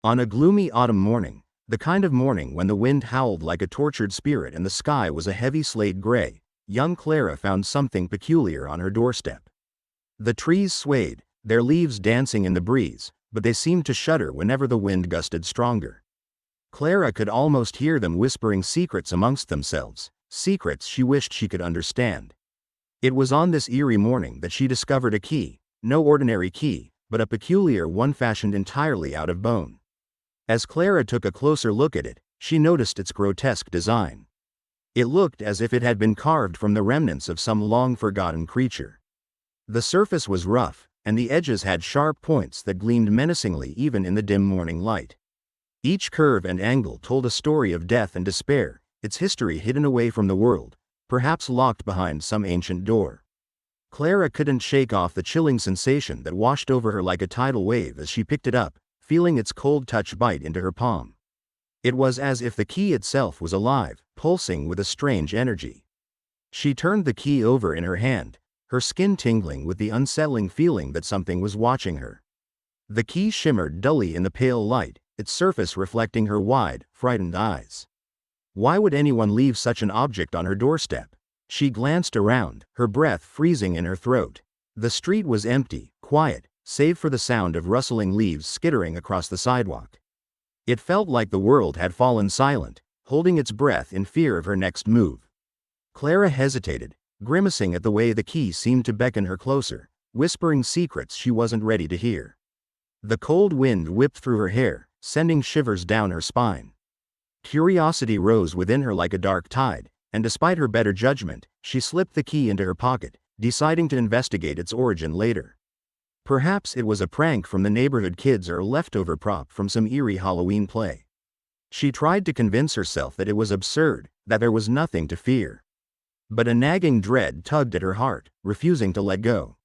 On a gloomy autumn morning, the kind of morning when the wind howled like a tortured spirit and the sky was a heavy slate gray, young Clara found something peculiar on her doorstep. The trees swayed, their leaves dancing in the breeze, but they seemed to shudder whenever the wind gusted stronger. Clara could almost hear them whispering secrets amongst themselves, secrets she wished she could understand. It was on this eerie morning that she discovered a key, no ordinary key, but a peculiar one fashioned entirely out of bone. As Clara took a closer look at it, she noticed its grotesque design. It looked as if it had been carved from the remnants of some long-forgotten creature. The surface was rough, and the edges had sharp points that gleamed menacingly even in the dim morning light. Each curve and angle told a story of death and despair, its history hidden away from the world, perhaps locked behind some ancient door. Clara couldn't shake off the chilling sensation that washed over her like a tidal wave as she picked it up, feeling its cold touch bite into her palm. It was as if the key itself was alive, pulsing with a strange energy. She turned the key over in her hand, her skin tingling with the unsettling feeling that something was watching her. The key shimmered dully in the pale light, its surface reflecting her wide, frightened eyes. Why would anyone leave such an object on her doorstep? She glanced around, her breath freezing in her throat. The street was empty, quiet, save for the sound of rustling leaves skittering across the sidewalk. It felt like the world had fallen silent, holding its breath in fear of her next move. Clara hesitated, grimacing at the way the key seemed to beckon her closer, whispering secrets she wasn't ready to hear. The cold wind whipped through her hair, sending shivers down her spine. Curiosity rose within her like a dark tide, and despite her better judgment, she slipped the key into her pocket, deciding to investigate its origin later. Perhaps it was a prank from the neighborhood kids or a leftover prop from some eerie Halloween play. She tried to convince herself that it was absurd, that there was nothing to fear. But a nagging dread tugged at her heart, refusing to let go.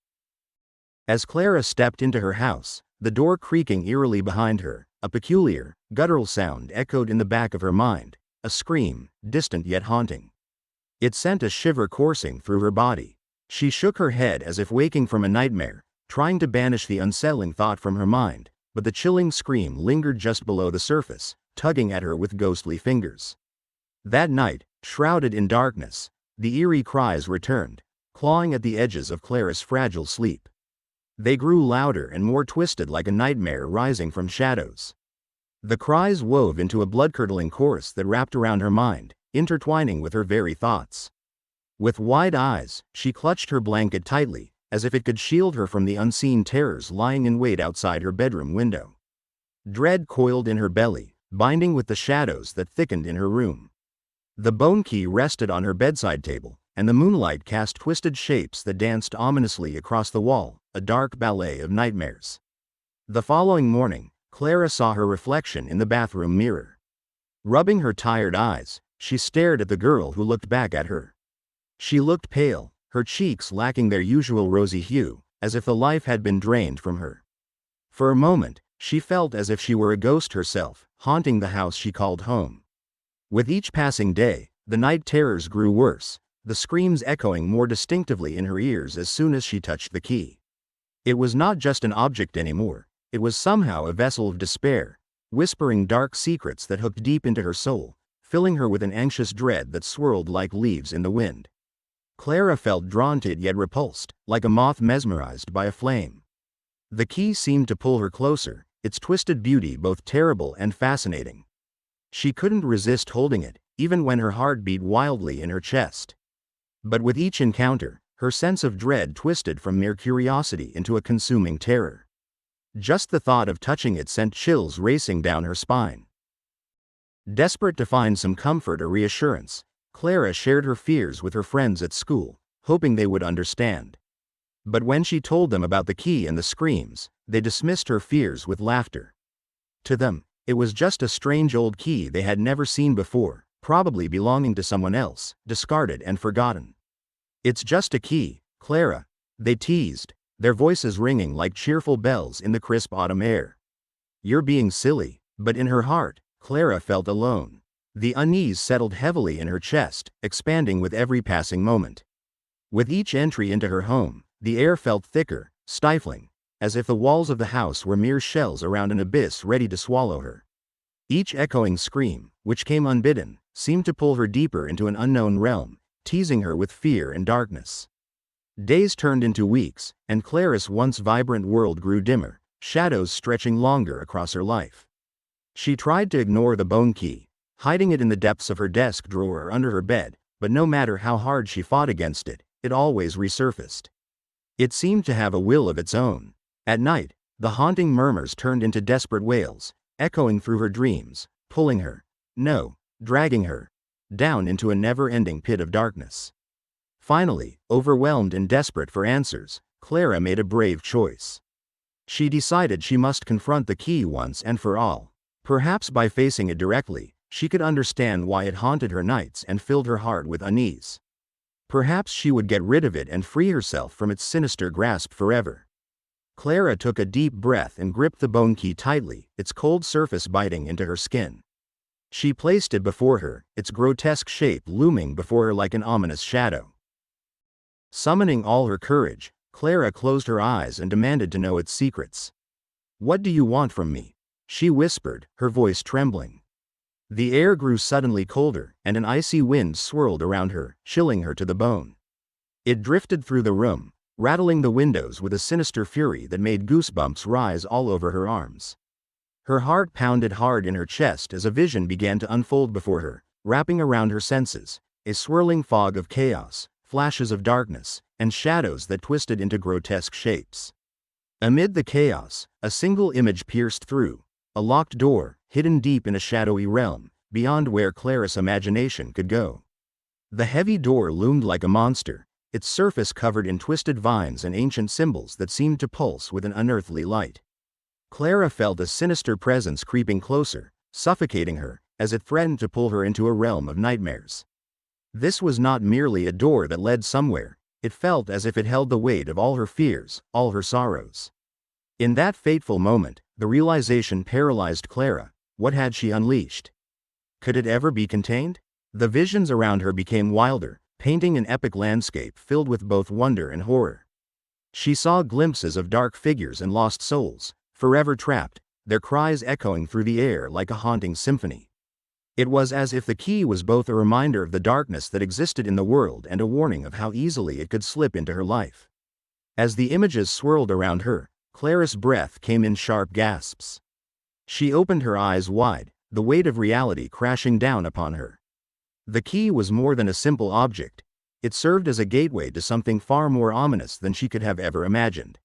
As Clara stepped into her house, the door creaking eerily behind her, a peculiar, guttural sound echoed in the back of her mind, a scream, distant yet haunting. It sent a shiver coursing through her body. She shook her head as if waking from a nightmare, trying to banish the unsettling thought from her mind, but the chilling scream lingered just below the surface, tugging at her with ghostly fingers. That night, shrouded in darkness, the eerie cries returned, clawing at the edges of Clara's fragile sleep. They grew louder and more twisted like a nightmare rising from shadows. The cries wove into a blood-curdling chorus that wrapped around her mind, intertwining with her very thoughts. With wide eyes, she clutched her blanket tightly, as if it could shield her from the unseen terrors lying in wait outside her bedroom window. Dread coiled in her belly, binding with the shadows that thickened in her room. The bone key rested on her bedside table, and the moonlight cast twisted shapes that danced ominously across the wall, a dark ballet of nightmares. The following morning, Clara saw her reflection in the bathroom mirror. Rubbing her tired eyes, she stared at the girl who looked back at her. She looked pale, her cheeks lacking their usual rosy hue, as if the life had been drained from her. For a moment, she felt as if she were a ghost herself, haunting the house she called home. With each passing day, the night terrors grew worse, the screams echoing more distinctively in her ears as soon as she touched the key. It was not just an object anymore, it was somehow a vessel of despair, whispering dark secrets that hooked deep into her soul, filling her with an anxious dread that swirled like leaves in the wind. Clara felt drawn to it yet repulsed, like a moth mesmerized by a flame. The key seemed to pull her closer, its twisted beauty both terrible and fascinating. She couldn't resist holding it, even when her heart beat wildly in her chest. But with each encounter, her sense of dread twisted from mere curiosity into a consuming terror. Just the thought of touching it sent chills racing down her spine. Desperate to find some comfort or reassurance, Clara shared her fears with her friends at school, hoping they would understand. But when she told them about the key and the screams, they dismissed her fears with laughter. To them, it was just a strange old key they had never seen before, probably belonging to someone else, discarded and forgotten. "It's just a key, Clara," they teased, their voices ringing like cheerful bells in the crisp autumn air. "You're being silly," but in her heart, Clara felt alone. The unease settled heavily in her chest, expanding with every passing moment. With each entry into her home, the air felt thicker, stifling, as if the walls of the house were mere shells around an abyss ready to swallow her. Each echoing scream, which came unbidden, seemed to pull her deeper into an unknown realm, teasing her with fear and darkness. Days turned into weeks, and Clara's once vibrant world grew dimmer, shadows stretching longer across her life. She tried to ignore the bone key, hiding it in the depths of her desk drawer or under her bed, but no matter how hard she fought against it, it always resurfaced. It seemed to have a will of its own. At night, the haunting murmurs turned into desperate wails, echoing through her dreams, pulling her, no, dragging her, down into a never-ending pit of darkness. Finally, overwhelmed and desperate for answers, Clara made a brave choice. She decided she must confront the key once and for all. Perhaps by facing it directly, she could understand why it haunted her nights and filled her heart with unease. Perhaps she would get rid of it and free herself from its sinister grasp forever. Clara took a deep breath and gripped the bone key tightly, its cold surface biting into her skin. She placed it before her, its grotesque shape looming before her like an ominous shadow. Summoning all her courage, Clara closed her eyes and demanded to know its secrets. "What do you want from me?" she whispered, her voice trembling. The air grew suddenly colder, and an icy wind swirled around her, chilling her to the bone. It drifted through the room, rattling the windows with a sinister fury that made goosebumps rise all over her arms. Her heart pounded hard in her chest as a vision began to unfold before her, wrapping around her senses, a swirling fog of chaos, flashes of darkness, and shadows that twisted into grotesque shapes. Amid the chaos, a single image pierced through, a locked door, hidden deep in a shadowy realm, beyond where Clara's imagination could go. The heavy door loomed like a monster, its surface covered in twisted vines and ancient symbols that seemed to pulse with an unearthly light. Clara felt a sinister presence creeping closer, suffocating her, as it threatened to pull her into a realm of nightmares. This was not merely a door that led somewhere, it felt as if it held the weight of all her fears, all her sorrows. In that fateful moment, the realization paralyzed Clara. What had she unleashed? Could it ever be contained? The visions around her became wilder, painting an epic landscape filled with both wonder and horror. She saw glimpses of dark figures and lost souls, forever trapped, their cries echoing through the air like a haunting symphony. It was as if the key was both a reminder of the darkness that existed in the world and a warning of how easily it could slip into her life. As the images swirled around her, Clara's breath came in sharp gasps. She opened her eyes wide, the weight of reality crashing down upon her. The key was more than a simple object. It served as a gateway to something far more ominous than she could have ever imagined.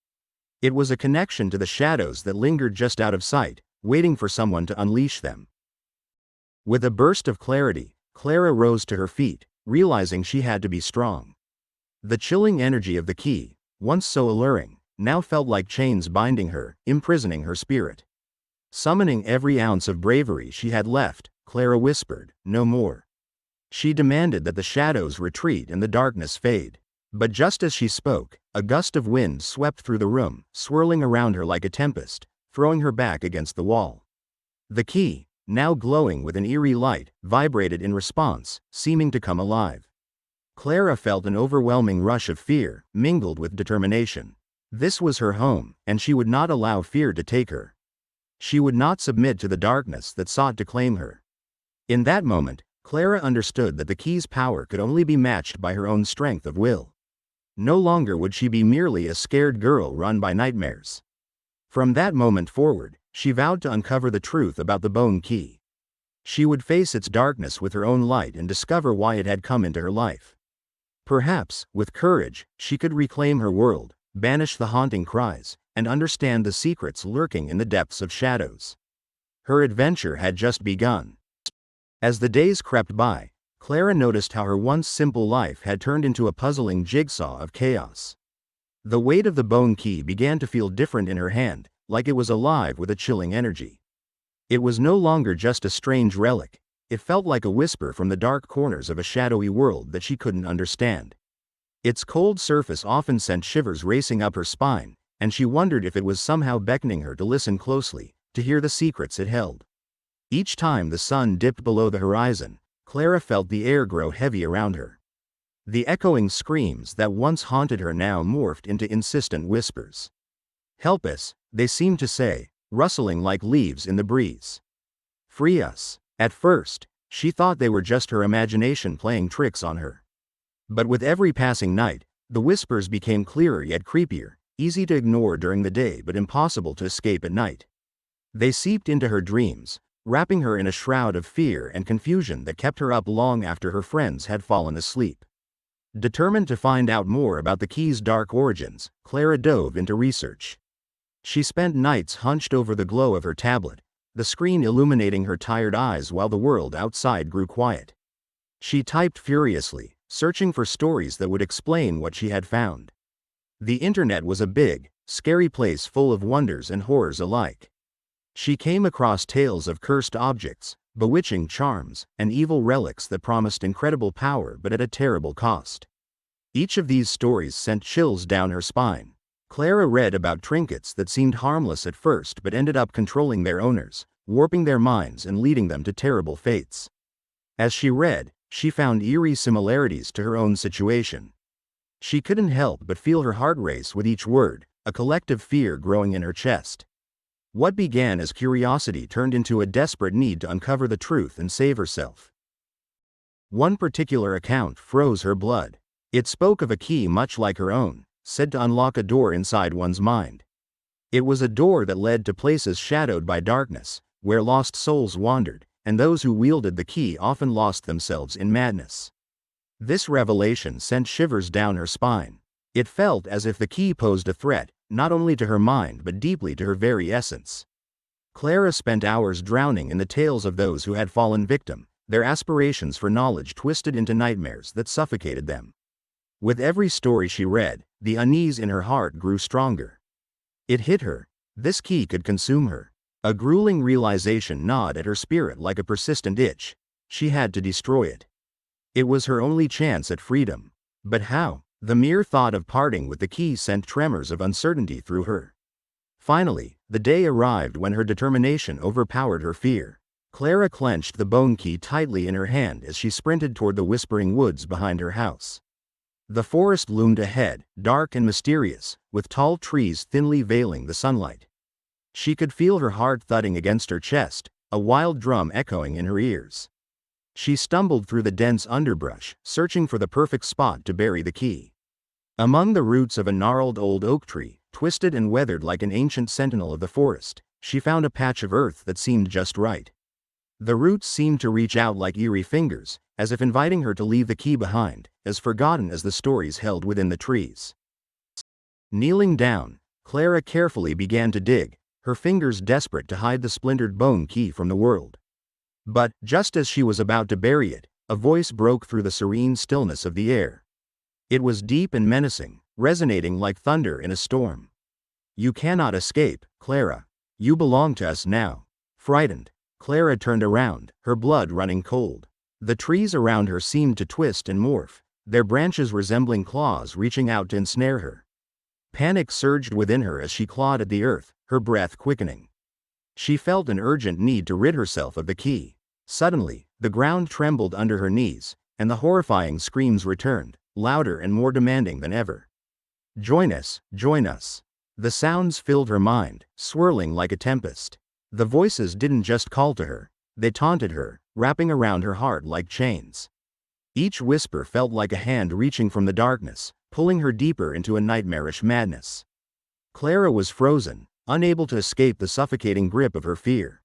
It was a connection to the shadows that lingered just out of sight, waiting for someone to unleash them. With a burst of clarity, Clara rose to her feet, realizing she had to be strong. The chilling energy of the key, once so alluring, now felt like chains binding her, imprisoning her spirit. Summoning every ounce of bravery she had left, Clara whispered, "No more." She demanded that the shadows retreat and the darkness fade. But just as she spoke, a gust of wind swept through the room, swirling around her like a tempest, throwing her back against the wall. The key, now glowing with an eerie light, vibrated in response, seeming to come alive. Clara felt an overwhelming rush of fear, mingled with determination. This was her home, and she would not allow fear to take her. She would not submit to the darkness that sought to claim her. In that moment, Clara understood that the key's power could only be matched by her own strength of will. No longer would she be merely a scared girl run by nightmares. From that moment forward, she vowed to uncover the truth about the bone key. She would face its darkness with her own light and discover why it had come into her life. Perhaps, with courage, she could reclaim her world, banish the haunting cries, and understand the secrets lurking in the depths of shadows. Her adventure had just begun. As the days crept by, Clara noticed how her once simple life had turned into a puzzling jigsaw of chaos. The weight of the bone key began to feel different in her hand, like it was alive with a chilling energy. It was no longer just a strange relic, it felt like a whisper from the dark corners of a shadowy world that she couldn't understand. Its cold surface often sent shivers racing up her spine, and she wondered if it was somehow beckoning her to listen closely, to hear the secrets it held. Each time the sun dipped below the horizon, Clara felt the air grow heavy around her. The echoing screams that once haunted her now morphed into insistent whispers. Help us, they seemed to say, rustling like leaves in the breeze. Free us. At first, she thought they were just her imagination playing tricks on her. But with every passing night, the whispers became clearer yet creepier, easy to ignore during the day but impossible to escape at night. They seeped into her dreams, wrapping her in a shroud of fear and confusion that kept her up long after her friends had fallen asleep. Determined to find out more about the key's dark origins, Clara dove into research. She spent nights hunched over the glow of her tablet, the screen illuminating her tired eyes while the world outside grew quiet. She typed furiously, searching for stories that would explain what she had found. The internet was a big, scary place full of wonders and horrors alike. She came across tales of cursed objects, bewitching charms, and evil relics that promised incredible power but at a terrible cost. Each of these stories sent chills down her spine. Clara read about trinkets that seemed harmless at first but ended up controlling their owners, warping their minds and leading them to terrible fates. As she read, she found eerie similarities to her own situation. She couldn't help but feel her heart race with each word, a collective fear growing in her chest. What began as curiosity turned into a desperate need to uncover the truth and save herself. One particular account froze her blood. It spoke of a key much like her own, said to unlock a door inside one's mind. It was a door that led to places shadowed by darkness, where lost souls wandered, and those who wielded the key often lost themselves in madness. This revelation sent shivers down her spine. It felt as if the key posed a threat, not only to her mind but deeply to her very essence. Clara spent hours drowning in the tales of those who had fallen victim, their aspirations for knowledge twisted into nightmares that suffocated them. With every story she read, the unease in her heart grew stronger. It hit her. This key could consume her. A grueling realization gnawed at her spirit like a persistent itch. She had to destroy it. It was her only chance at freedom. But how? The mere thought of parting with the key sent tremors of uncertainty through her. Finally, the day arrived when her determination overpowered her fear. Clara clenched the bone key tightly in her hand as she sprinted toward the whispering woods behind her house. The forest loomed ahead, dark and mysterious, with tall trees thinly veiling the sunlight. She could feel her heart thudding against her chest, a wild drum echoing in her ears. She stumbled through the dense underbrush, searching for the perfect spot to bury the key. Among the roots of a gnarled old oak tree, twisted and weathered like an ancient sentinel of the forest, she found a patch of earth that seemed just right. The roots seemed to reach out like eerie fingers, as if inviting her to leave the key behind, as forgotten as the stories held within the trees. Kneeling down, Clara carefully began to dig, her fingers desperate to hide the splintered bone key from the world. But, just as she was about to bury it, a voice broke through the serene stillness of the air. It was deep and menacing, resonating like thunder in a storm. "You cannot escape, Clara. You belong to us now." Frightened, Clara turned around, her blood running cold. The trees around her seemed to twist and morph, their branches resembling claws reaching out to ensnare her. Panic surged within her as she clawed at the earth, her breath quickening. She felt an urgent need to rid herself of the key. Suddenly, the ground trembled under her knees, and the horrifying screams returned, louder and more demanding than ever. "Join us, join us." The sounds filled her mind, swirling like a tempest. The voices didn't just call to her, they taunted her, wrapping around her heart like chains. Each whisper felt like a hand reaching from the darkness, pulling her deeper into a nightmarish madness. Clara was frozen, unable to escape the suffocating grip of her fear.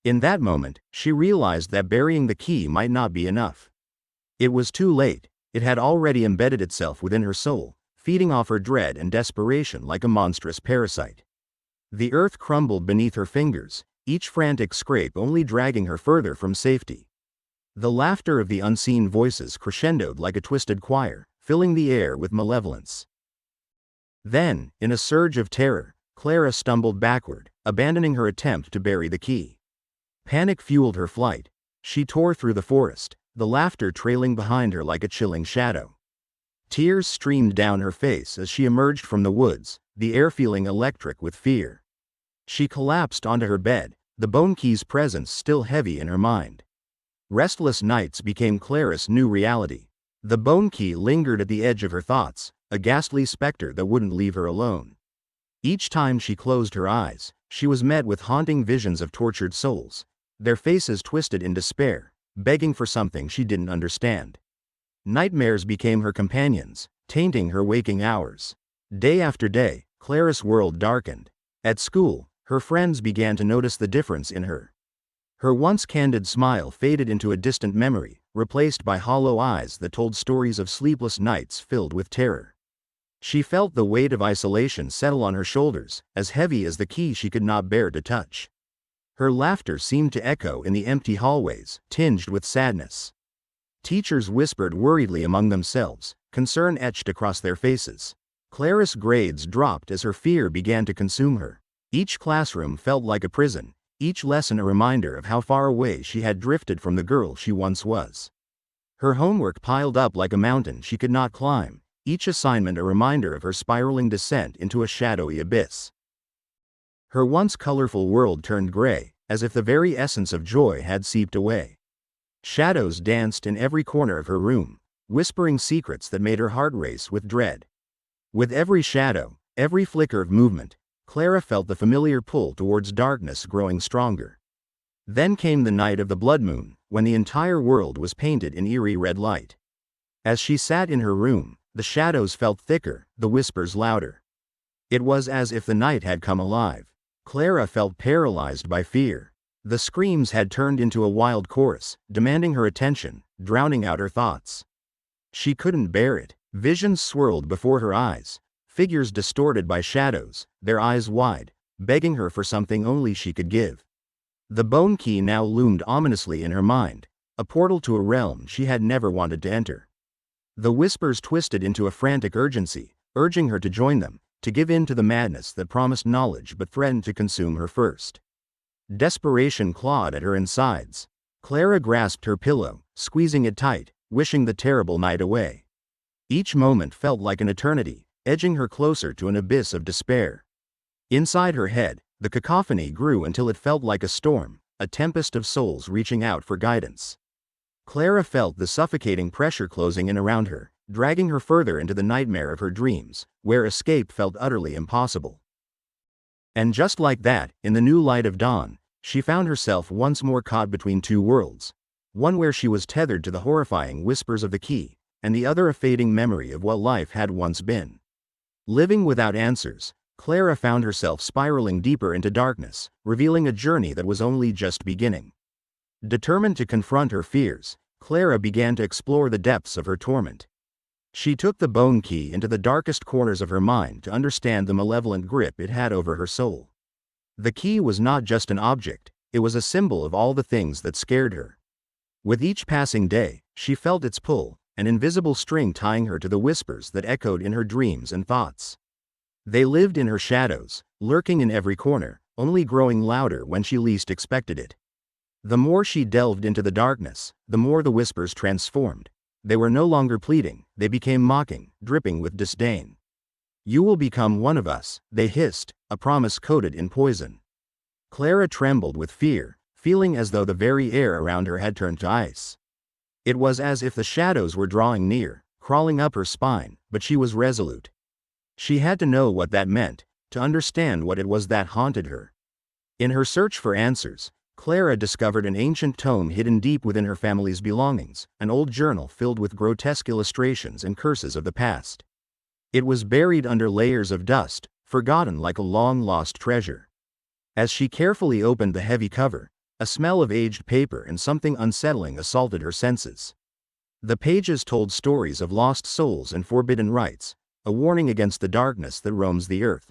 In that moment, she realized that burying the key might not be enough. It was too late. It had already embedded itself within her soul, feeding off her dread and desperation like a monstrous parasite. The earth crumbled beneath her fingers, each frantic scrape only dragging her further from safety. The laughter of the unseen voices crescendoed like a twisted choir, filling the air with malevolence. Then, in a surge of terror, Clara stumbled backward, abandoning her attempt to bury the key. Panic fueled her flight. She tore through the forest, the laughter trailing behind her like a chilling shadow. Tears streamed down her face as she emerged from the woods, the air feeling electric with fear. She collapsed onto her bed, the bone key's presence still heavy in her mind. Restless nights became Clara's new reality. The bone key lingered at the edge of her thoughts, a ghastly specter that wouldn't leave her alone. Each time she closed her eyes, she was met with haunting visions of tortured souls, their faces twisted in despair, begging for something she didn't understand. Nightmares became her companions, tainting her waking hours. Day after day, Clara's world darkened. At school, her friends began to notice the difference in her. Her once candid smile faded into a distant memory, replaced by hollow eyes that told stories of sleepless nights filled with terror. She felt the weight of isolation settle on her shoulders, as heavy as the key she could not bear to touch. Her laughter seemed to echo in the empty hallways, tinged with sadness. Teachers whispered worriedly among themselves, concern etched across their faces. Clara's grades dropped as her fear began to consume her. Each classroom felt like a prison, each lesson a reminder of how far away she had drifted from the girl she once was. Her homework piled up like a mountain she could not climb, each assignment a reminder of her spiraling descent into a shadowy abyss. Her once colorful world turned gray, as if the very essence of joy had seeped away. Shadows danced in every corner of her room, whispering secrets that made her heart race with dread. With every shadow, every flicker of movement, Clara felt the familiar pull towards darkness growing stronger. Then came the night of the blood moon, when the entire world was painted in eerie red light. As she sat in her room, the shadows felt thicker, the whispers louder. It was as if the night had come alive. Clara felt paralyzed by fear. The screams had turned into a wild chorus, demanding her attention, drowning out her thoughts. She couldn't bear it. Visions swirled before her eyes, figures distorted by shadows, their eyes wide, begging her for something only she could give. The bone key now loomed ominously in her mind, a portal to a realm she had never wanted to enter. The whispers twisted into a frantic urgency, urging her to join them, to give in to the madness that promised knowledge but threatened to consume her first. Desperation clawed at her insides. Clara grasped her pillow, squeezing it tight, wishing the terrible night away. Each moment felt like an eternity, edging her closer to an abyss of despair. Inside her head, the cacophony grew until it felt like a storm, a tempest of souls reaching out for guidance. Clara felt the suffocating pressure closing in around her, dragging her further into the nightmare of her dreams, where escape felt utterly impossible. And just like that, in the new light of dawn, she found herself once more caught between two worlds, one where she was tethered to the horrifying whispers of the key, and the other a fading memory of what life had once been. Living without answers, Clara found herself spiraling deeper into darkness, revealing a journey that was only just beginning. Determined to confront her fears, Clara began to explore the depths of her torment. She took the bone key into the darkest corners of her mind to understand the malevolent grip it had over her soul. The key was not just an object, it was a symbol of all the things that scared her. With each passing day, she felt its pull, an invisible string tying her to the whispers that echoed in her dreams and thoughts. They lived in her shadows, lurking in every corner, only growing louder when she least expected it. The more she delved into the darkness, the more the whispers transformed. They were no longer pleading, they became mocking, dripping with disdain. "You will become one of us," they hissed, a promise coated in poison. Clara trembled with fear, feeling as though the very air around her had turned to ice. It was as if the shadows were drawing near, crawling up her spine, but she was resolute. She had to know what that meant, to understand what it was that haunted her. In her search for answers, Clara discovered an ancient tome hidden deep within her family's belongings, an old journal filled with grotesque illustrations and curses of the past. It was buried under layers of dust, forgotten like a long-lost treasure. As she carefully opened the heavy cover, a smell of aged paper and something unsettling assaulted her senses. The pages told stories of lost souls and forbidden rites, a warning against the darkness that roams the earth.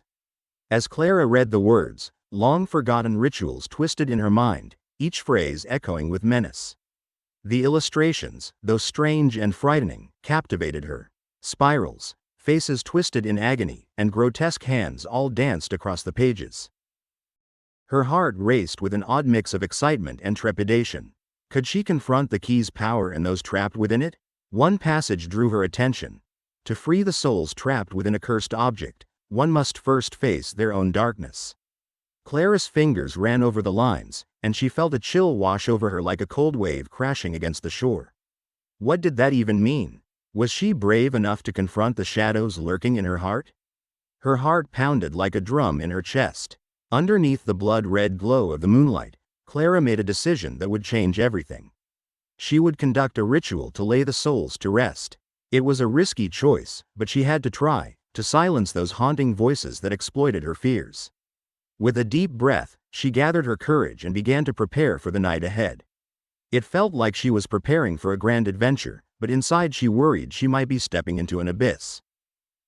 As Clara read the words, long-forgotten rituals twisted in her mind, each phrase echoing with menace. The illustrations, though strange and frightening, captivated her. Spirals, faces twisted in agony, and grotesque hands all danced across the pages. Her heart raced with an odd mix of excitement and trepidation. Could she confront the key's power and those trapped within it? One passage drew her attention. To free the souls trapped within a cursed object, one must first face their own darkness. Clara's fingers ran over the lines, and she felt a chill wash over her like a cold wave crashing against the shore. What did that even mean? Was she brave enough to confront the shadows lurking in her heart? Her heart pounded like a drum in her chest. Underneath the blood-red glow of the moonlight, Clara made a decision that would change everything. She would conduct a ritual to lay the souls to rest. It was a risky choice, but she had to try, to silence those haunting voices that exploited her fears. With a deep breath, she gathered her courage and began to prepare for the night ahead. It felt like she was preparing for a grand adventure, but inside she worried she might be stepping into an abyss.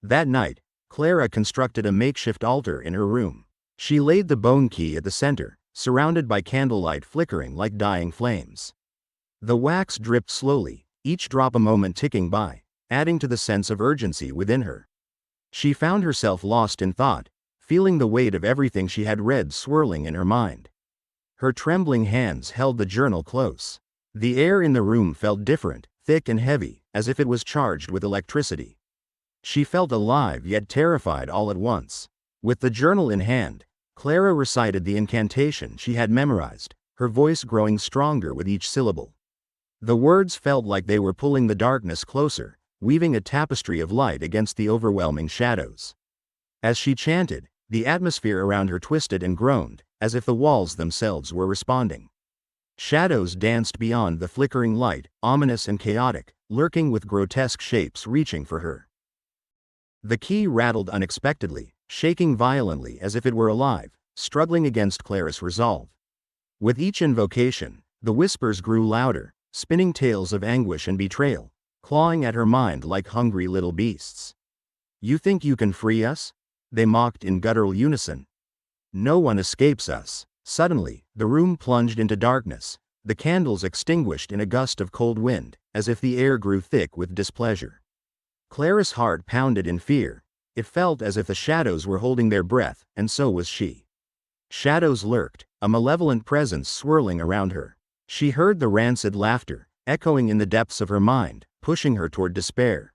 That night, Clara constructed a makeshift altar in her room. She laid the bone key at the center, surrounded by candlelight flickering like dying flames. The wax dripped slowly, each drop a moment ticking by, adding to the sense of urgency within her. She found herself lost in thought, feeling the weight of everything she had read swirling in her mind. Her trembling hands held the journal close. The air in the room felt different, thick and heavy, as if it was charged with electricity. She felt alive yet terrified all at once. With the journal in hand, Clara recited the incantation she had memorized, her voice growing stronger with each syllable. The words felt like they were pulling the darkness closer, weaving a tapestry of light against the overwhelming shadows. As she chanted, the atmosphere around her twisted and groaned, as if the walls themselves were responding. Shadows danced beyond the flickering light, ominous and chaotic, lurking with grotesque shapes reaching for her. The key rattled unexpectedly, shaking violently as if it were alive, struggling against Clara's resolve. With each invocation, the whispers grew louder, spinning tales of anguish and betrayal, clawing at her mind like hungry little beasts. "You think you can free us?" they mocked in guttural unison. "No one escapes us." Suddenly, the room plunged into darkness, the candles extinguished in a gust of cold wind, as if the air grew thick with displeasure. Clara's heart pounded in fear. It felt as if the shadows were holding their breath, and so was she. Shadows lurked, a malevolent presence swirling around her. She heard the rancid laughter, echoing in the depths of her mind, pushing her toward despair.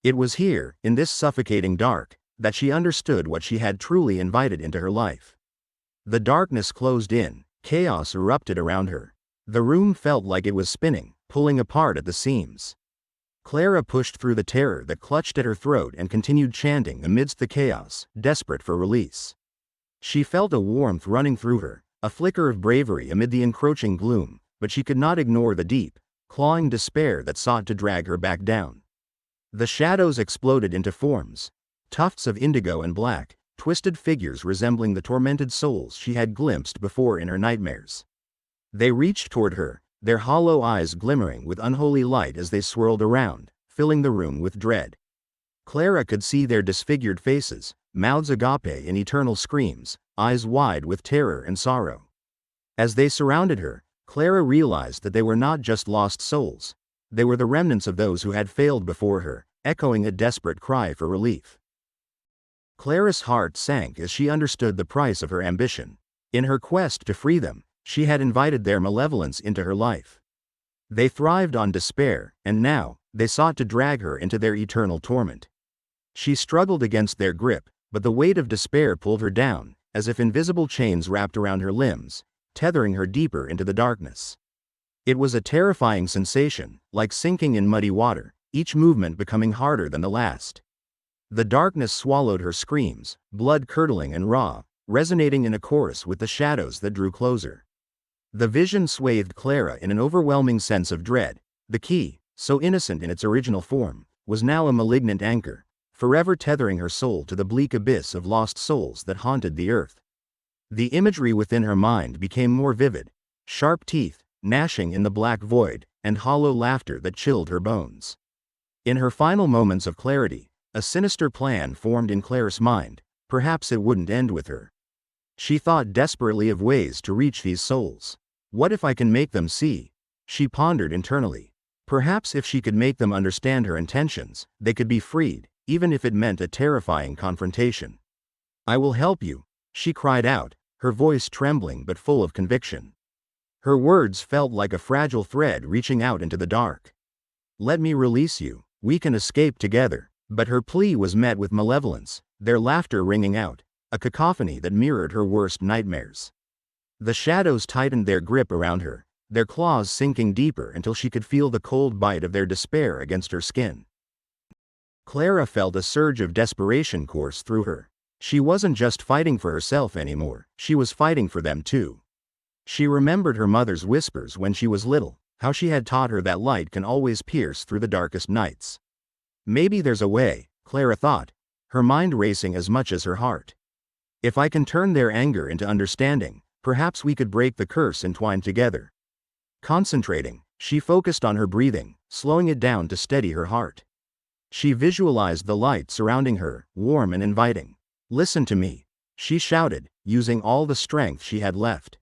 It was here, in this suffocating dark, that she understood what she had truly invited into her life. The darkness closed in, chaos erupted around her. The room felt like it was spinning, pulling apart at the seams. Clara pushed through the terror that clutched at her throat and continued chanting amidst the chaos, desperate for release. She felt a warmth running through her, a flicker of bravery amid the encroaching gloom, but she could not ignore the deep, clawing despair that sought to drag her back down. The shadows exploded into forms, tufts of indigo and black, twisted figures resembling the tormented souls she had glimpsed before in her nightmares. They reached toward her, their hollow eyes glimmering with unholy light as they swirled around, filling the room with dread. Clara could see their disfigured faces, mouths agape in eternal screams, eyes wide with terror and sorrow. As they surrounded her, Clara realized that they were not just lost souls. They were the remnants of those who had failed before her, echoing a desperate cry for relief. Clara's heart sank as she understood the price of her ambition. In her quest to free them, she had invited their malevolence into her life. They thrived on despair, and now, they sought to drag her into their eternal torment. She struggled against their grip, but the weight of despair pulled her down, as if invisible chains wrapped around her limbs, tethering her deeper into the darkness. It was a terrifying sensation, like sinking in muddy water, each movement becoming harder than the last. The darkness swallowed her screams, blood-curdling and raw, resonating in a chorus with the shadows that drew closer. The vision swathed Clara in an overwhelming sense of dread. The key, so innocent in its original form, was now a malignant anchor, forever tethering her soul to the bleak abyss of lost souls that haunted the earth. The imagery within her mind became more vivid, sharp teeth, gnashing in the black void, and hollow laughter that chilled her bones. In her final moments of clarity, a sinister plan formed in Clara's mind. Perhaps it wouldn't end with her. She thought desperately of ways to reach these souls. What if I can make them see? She pondered internally. Perhaps if she could make them understand her intentions, they could be freed, even if it meant a terrifying confrontation. "I will help you," she cried out, her voice trembling but full of conviction. Her words felt like a fragile thread reaching out into the dark. "Let me release you. We can escape together." But her plea was met with malevolence, their laughter ringing out, a cacophony that mirrored her worst nightmares. The shadows tightened their grip around her, their claws sinking deeper until she could feel the cold bite of their despair against her skin. Clara felt a surge of desperation course through her. She wasn't just fighting for herself anymore, she was fighting for them too. She remembered her mother's whispers when she was little, how she had taught her that light can always pierce through the darkest nights. Maybe there's a way, Clara thought, her mind racing as much as her heart. If I can turn their anger into understanding, perhaps we could break the curse entwined together. Concentrating, she focused on her breathing, slowing it down to steady her heart. She visualized the light surrounding her, warm and inviting. "Listen to me," she shouted, using all the strength she had left.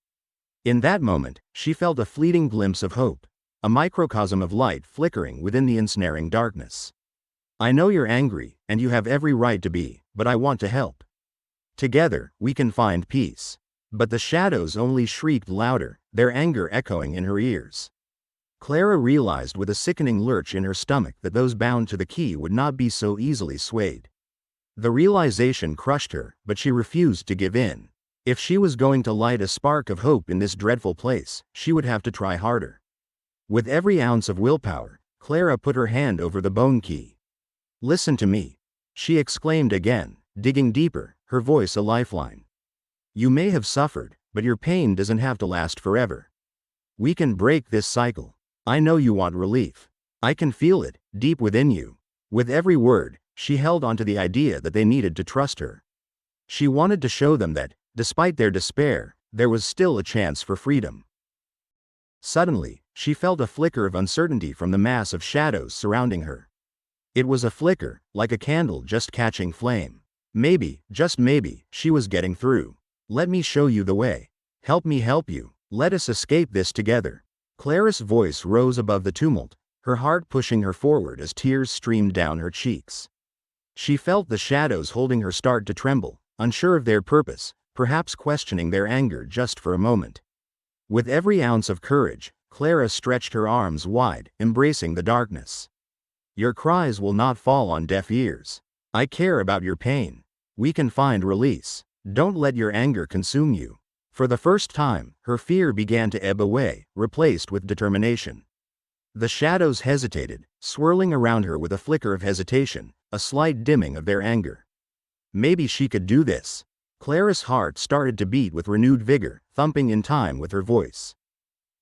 In that moment, she felt a fleeting glimpse of hope, a microcosm of light flickering within the ensnaring darkness. "I know you're angry, and you have every right to be, but I want to help. Together, we can find peace." But the shadows only shrieked louder, their anger echoing in her ears. Clara realized with a sickening lurch in her stomach that those bound to the key would not be so easily swayed. The realization crushed her, but she refused to give in. If she was going to light a spark of hope in this dreadful place, she would have to try harder. With every ounce of willpower, Clara put her hand over the bone key. "Listen to me," she exclaimed again, digging deeper, her voice a lifeline. "You may have suffered, but your pain doesn't have to last forever. We can break this cycle. I know you want relief. I can feel it, deep within you." With every word, she held onto the idea that they needed to trust her. She wanted to show them that, despite their despair, there was still a chance for freedom. Suddenly, she felt a flicker of uncertainty from the mass of shadows surrounding her. It was a flicker, like a candle just catching flame. Maybe, just maybe, she was getting through. "Let me show you the way. Help me help you. Let us escape this together." Clara's voice rose above the tumult, her heart pushing her forward as tears streamed down her cheeks. She felt the shadows holding her start to tremble, unsure of their purpose, perhaps questioning their anger just for a moment. With every ounce of courage, Clara stretched her arms wide, embracing the darkness. "Your cries will not fall on deaf ears. I care about your pain. We can find release. Don't let your anger consume you." For the first time, her fear began to ebb away, replaced with determination. The shadows hesitated, swirling around her with a flicker of hesitation, a slight dimming of their anger. Maybe she could do this. Clara's heart started to beat with renewed vigor, thumping in time with her voice.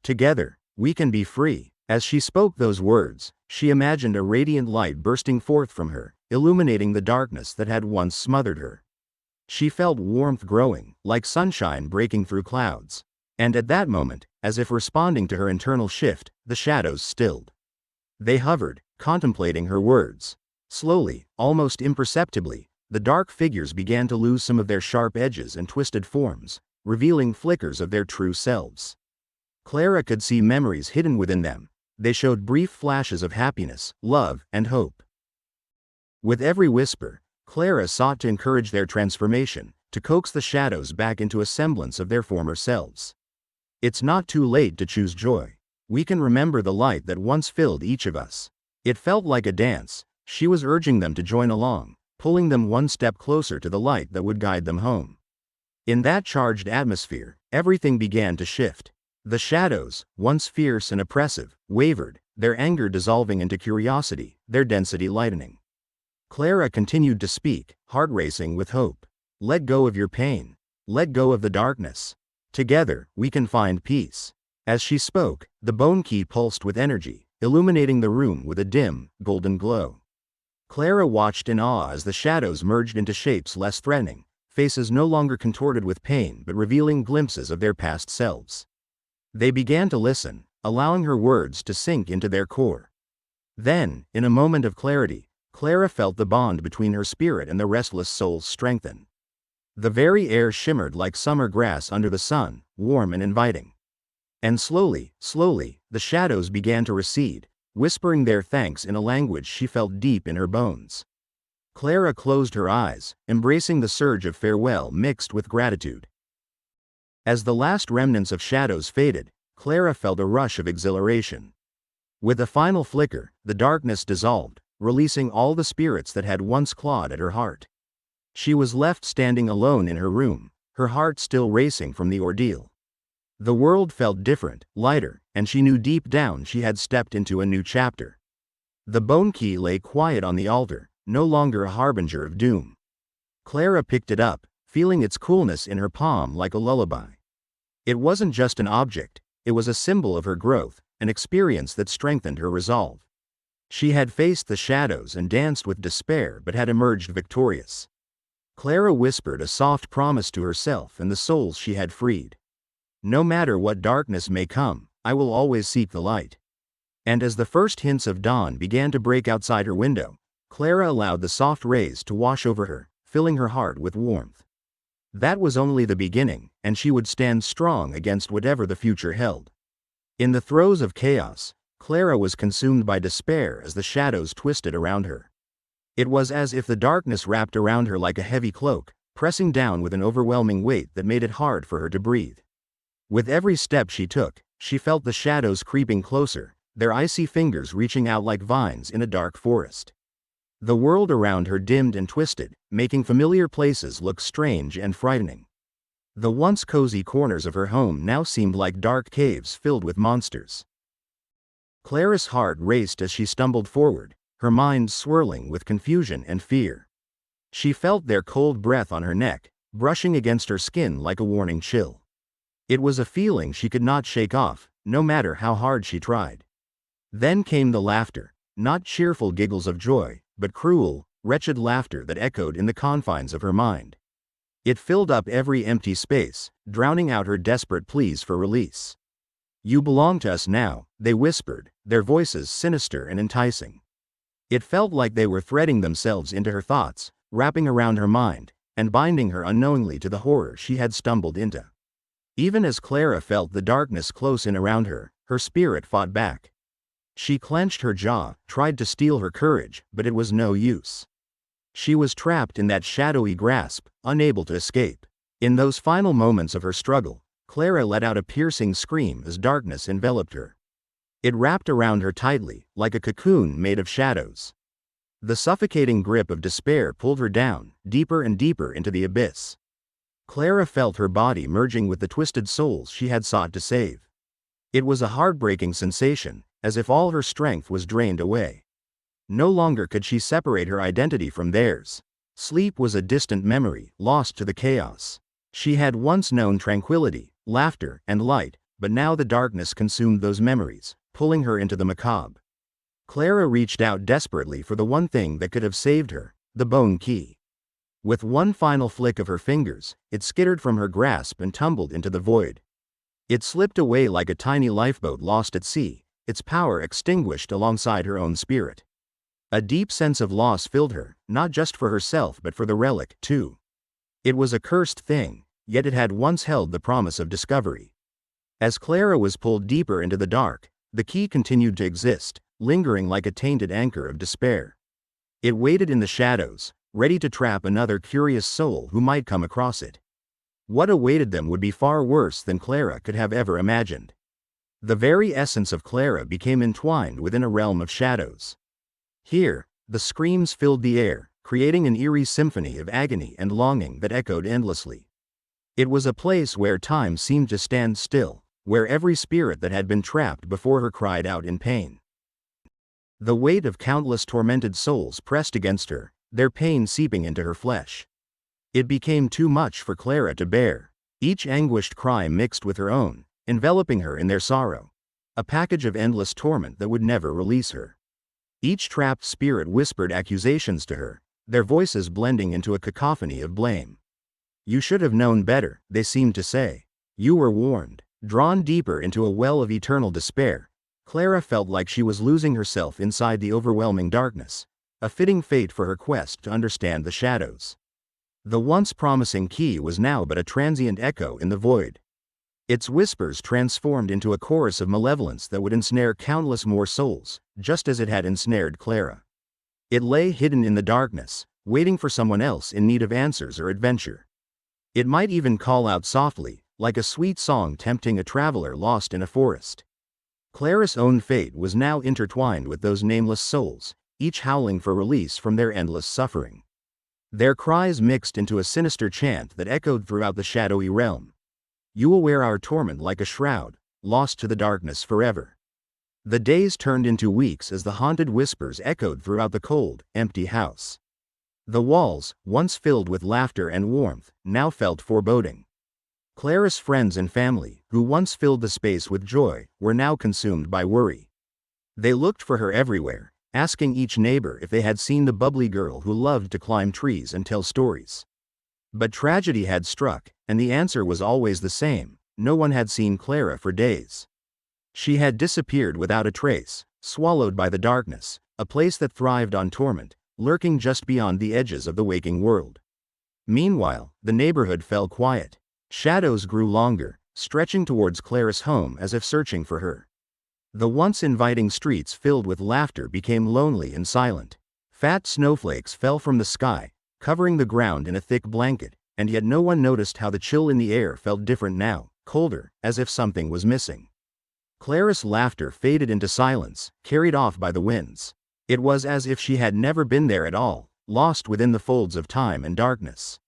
"Together, we can be free." As she spoke those words, she imagined a radiant light bursting forth from her, illuminating the darkness that had once smothered her. She felt warmth growing, like sunshine breaking through clouds. And at that moment, as if responding to her internal shift, the shadows stilled. They hovered, contemplating her words. Slowly, almost imperceptibly, the dark figures began to lose some of their sharp edges and twisted forms, revealing flickers of their true selves. Clara could see memories hidden within them. They showed brief flashes of happiness, love, and hope. With every whisper, Clara sought to encourage their transformation, to coax the shadows back into a semblance of their former selves. "It's not too late to choose joy. We can remember the light that once filled each of us." It felt like a dance. She was urging them to join along, pulling them one step closer to the light that would guide them home. In that charged atmosphere, everything began to shift. The shadows, once fierce and oppressive, wavered, their anger dissolving into curiosity, their density lightening. Clara continued to speak, heart racing with hope. "Let go of your pain. Let go of the darkness. Together, we can find peace." As she spoke, the bone key pulsed with energy, illuminating the room with a dim, golden glow. Clara watched in awe as the shadows merged into shapes less threatening, faces no longer contorted with pain but revealing glimpses of their past selves. They began to listen, allowing her words to sink into their core. Then, in a moment of clarity, Clara felt the bond between her spirit and the restless souls strengthen. The very air shimmered like summer grass under the sun, warm and inviting. And slowly, slowly, the shadows began to recede, whispering their thanks in a language she felt deep in her bones. Clara closed her eyes, embracing the surge of farewell mixed with gratitude. As the last remnants of shadows faded, Clara felt a rush of exhilaration. With a final flicker, the darkness dissolved, releasing all the spirits that had once clawed at her heart. She was left standing alone in her room, her heart still racing from the ordeal. The world felt different, lighter, and she knew deep down she had stepped into a new chapter. The bone key lay quiet on the altar, no longer a harbinger of doom. Clara picked it up, feeling its coolness in her palm like a lullaby. It wasn't just an object, it was a symbol of her growth, an experience that strengthened her resolve. She had faced the shadows and danced with despair but had emerged victorious. Clara whispered a soft promise to herself and the souls she had freed. No matter what darkness may come, I will always seek the light. And as the first hints of dawn began to break outside her window, Clara allowed the soft rays to wash over her, filling her heart with warmth. That was only the beginning, and she would stand strong against whatever the future held. In the throes of chaos, Clara was consumed by despair as the shadows twisted around her. It was as if the darkness wrapped around her like a heavy cloak, pressing down with an overwhelming weight that made it hard for her to breathe. With every step she took, she felt the shadows creeping closer, their icy fingers reaching out like vines in a dark forest. The world around her dimmed and twisted, making familiar places look strange and frightening. The once cozy corners of her home now seemed like dark caves filled with monsters. Clara's heart raced as she stumbled forward, her mind swirling with confusion and fear. She felt their cold breath on her neck, brushing against her skin like a warning chill. It was a feeling she could not shake off, no matter how hard she tried. Then came the laughter, not cheerful giggles of joy, but cruel, wretched laughter that echoed in the confines of her mind. It filled up every empty space, drowning out her desperate pleas for release. "You belong to us now," they whispered, their voices sinister and enticing. It felt like they were threading themselves into her thoughts, wrapping around her mind, and binding her unknowingly to the horror she had stumbled into. Even as Clara felt the darkness close in around her, her spirit fought back. She clenched her jaw, tried to steel her courage, but it was no use. She was trapped in that shadowy grasp, unable to escape. In those final moments of her struggle, Clara let out a piercing scream as darkness enveloped her. It wrapped around her tightly, like a cocoon made of shadows. The suffocating grip of despair pulled her down, deeper and deeper into the abyss. Clara felt her body merging with the twisted souls she had sought to save. It was a heartbreaking sensation, as if all her strength was drained away. No longer could she separate her identity from theirs. Sleep was a distant memory, lost to the chaos. She had once known tranquility, laughter, and light, but now the darkness consumed those memories, pulling her into the macabre. Clara reached out desperately for the one thing that could have saved her, the bone key. With one final flick of her fingers, it skittered from her grasp and tumbled into the void. It slipped away like a tiny lifeboat lost at sea, its power extinguished alongside her own spirit. A deep sense of loss filled her, not just for herself but for the relic, too. It was a cursed thing, yet it had once held the promise of discovery. As Clara was pulled deeper into the dark, the key continued to exist, lingering like a tainted anchor of despair. It waited in the shadows, ready to trap another curious soul who might come across it. What awaited them would be far worse than Clara could have ever imagined. The very essence of Clara became entwined within a realm of shadows. Here, the screams filled the air, creating an eerie symphony of agony and longing that echoed endlessly. It was a place where time seemed to stand still, where every spirit that had been trapped before her cried out in pain. The weight of countless tormented souls pressed against her, their pain seeping into her flesh. It became too much for Clara to bear, each anguished cry mixed with her own, enveloping her in their sorrow. A package of endless torment that would never release her. Each trapped spirit whispered accusations to her, their voices blending into a cacophony of blame. "You should have known better," they seemed to say. "You were warned." Drawn deeper into a well of eternal despair, Clara felt like she was losing herself inside the overwhelming darkness, a fitting fate for her quest to understand the shadows. The once promising key was now but a transient echo in the void. Its whispers transformed into a chorus of malevolence that would ensnare countless more souls, just as it had ensnared Clara. It lay hidden in the darkness, waiting for someone else in need of answers or adventure. It might even call out softly, like a sweet song tempting a traveler lost in a forest. Clara's own fate was now intertwined with those nameless souls, each howling for release from their endless suffering. Their cries mixed into a sinister chant that echoed throughout the shadowy realm. "You will wear our torment like a shroud, lost to the darkness forever." The days turned into weeks as the haunted whispers echoed throughout the cold, empty house. The walls, once filled with laughter and warmth, now felt foreboding. Clara's friends and family, who once filled the space with joy, were now consumed by worry. They looked for her everywhere, asking each neighbor if they had seen the bubbly girl who loved to climb trees and tell stories. But tragedy had struck, and the answer was always the same: no one had seen Clara for days. She had disappeared without a trace, swallowed by the darkness, a place that thrived on torment, lurking just beyond the edges of the waking world. Meanwhile, the neighborhood fell quiet. Shadows grew longer, stretching towards Clara's home as if searching for her. The once inviting streets filled with laughter became lonely and silent. Fat snowflakes fell from the sky, covering the ground in a thick blanket, and yet no one noticed how the chill in the air felt different now, colder, as if something was missing. Clara's laughter faded into silence, carried off by the winds. It was as if she had never been there at all, lost within the folds of time and darkness.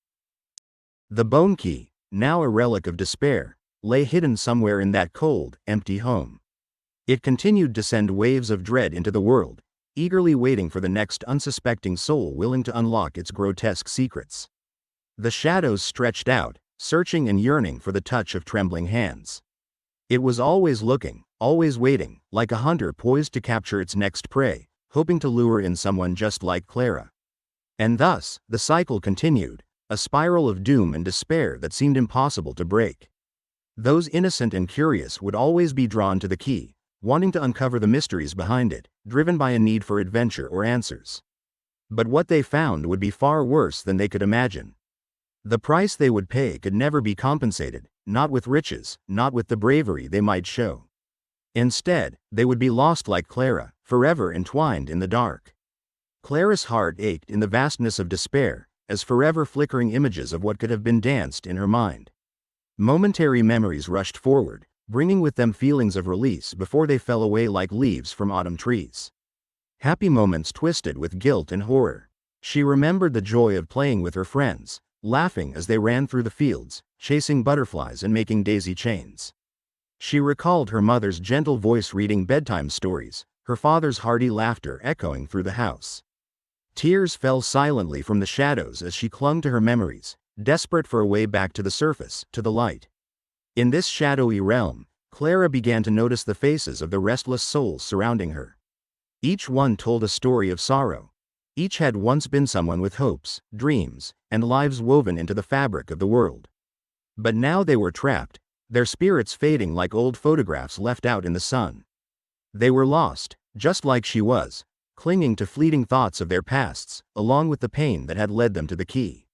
The bone key, now a relic of despair, lay hidden somewhere in that cold, empty home. It continued to send waves of dread into the world, eagerly waiting for the next unsuspecting soul willing to unlock its grotesque secrets. The shadows stretched out, searching and yearning for the touch of trembling hands. It was always looking, always waiting, like a hunter poised to capture its next prey, hoping to lure in someone just like Clara. And thus, the cycle continued, a spiral of doom and despair that seemed impossible to break. Those innocent and curious would always be drawn to the key, wanting to uncover the mysteries behind it, driven by a need for adventure or answers. But what they found would be far worse than they could imagine. The price they would pay could never be compensated, not with riches, not with the bravery they might show. Instead, they would be lost like Clara, forever entwined in the dark. Clara's heart ached in the vastness of despair, as forever flickering images of what could have been danced in her mind. Momentary memories rushed forward, bringing with them feelings of release before they fell away like leaves from autumn trees. Happy moments twisted with guilt and horror. She remembered the joy of playing with her friends, laughing as they ran through the fields, chasing butterflies and making daisy chains. She recalled her mother's gentle voice reading bedtime stories, her father's hearty laughter echoing through the house. Tears fell silently from the shadows as she clung to her memories, desperate for a way back to the surface, to the light. In this shadowy realm, Clara began to notice the faces of the restless souls surrounding her. Each one told a story of sorrow. Each had once been someone with hopes, dreams, and lives woven into the fabric of the world. But now they were trapped, their spirits fading like old photographs left out in the sun. They were lost, just like she was, clinging to fleeting thoughts of their pasts, along with the pain that had led them to the key.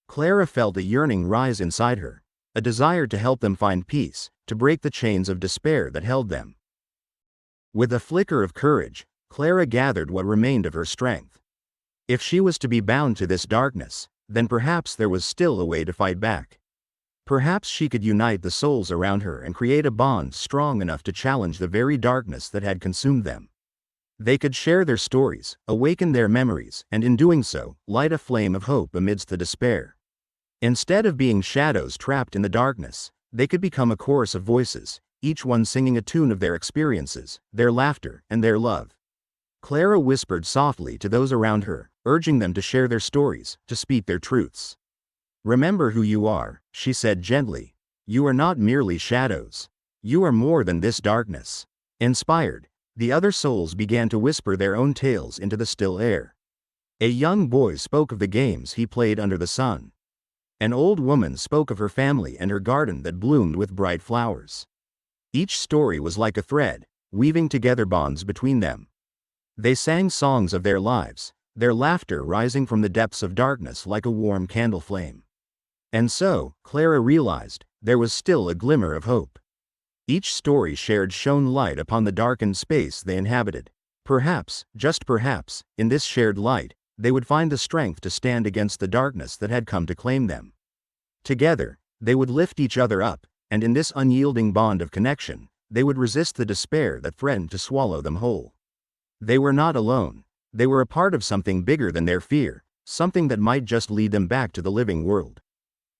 Clara felt a yearning rise inside her, a desire to help them find peace, to break the chains of despair that held them. With a flicker of courage, Clara gathered what remained of her strength. If she was to be bound to this darkness, then perhaps there was still a way to fight back. Perhaps she could unite the souls around her and create a bond strong enough to challenge the very darkness that had consumed them. They could share their stories, awaken their memories, and in doing so, light a flame of hope amidst the despair. Instead of being shadows trapped in the darkness, they could become a chorus of voices, each one singing a tune of their experiences, their laughter, and their love. Clara whispered softly to those around her, urging them to share their stories, to speak their truths. "Remember who you are," she said gently. "You are not merely shadows. You are more than this darkness." Inspired, the other souls began to whisper their own tales into the still air. A young boy spoke of the games he played under the sun. An old woman spoke of her family and her garden that bloomed with bright flowers. Each story was like a thread, weaving together bonds between them. They sang songs of their lives, their laughter rising from the depths of darkness like a warm candle flame. And so, Clara realized, there was still a glimmer of hope. Each story shared shone light upon the darkened space they inhabited. Perhaps, just perhaps, in this shared light, they would find the strength to stand against the darkness that had come to claim them. Together, they would lift each other up, and in this unyielding bond of connection, they would resist the despair that threatened to swallow them whole. They were not alone. They were a part of something bigger than their fear, something that might just lead them back to the living world.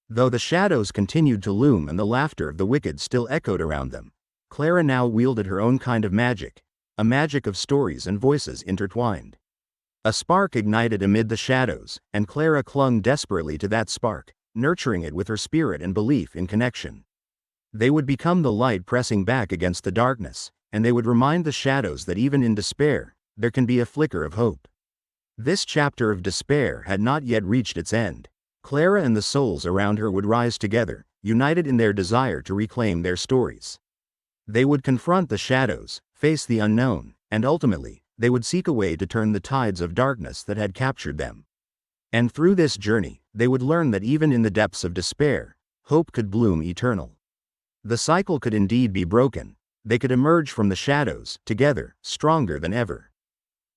Though the shadows continued to loom and the laughter of the wicked still echoed around them, Clara now wielded her own kind of magic, a magic of stories and voices intertwined. A spark ignited amid the shadows, and Clara clung desperately to that spark, nurturing it with her spirit and belief in connection. They would become the light pressing back against the darkness, and they would remind the shadows that even in despair, there can be a flicker of hope. This chapter of despair had not yet reached its end. Clara and the souls around her would rise together, united in their desire to reclaim their stories. They would confront the shadows, face the unknown, and ultimately, they would seek a way to turn the tides of darkness that had captured them. And through this journey, they would learn that even in the depths of despair, hope could bloom eternal. The cycle could indeed be broken. They could emerge from the shadows, together, stronger than ever.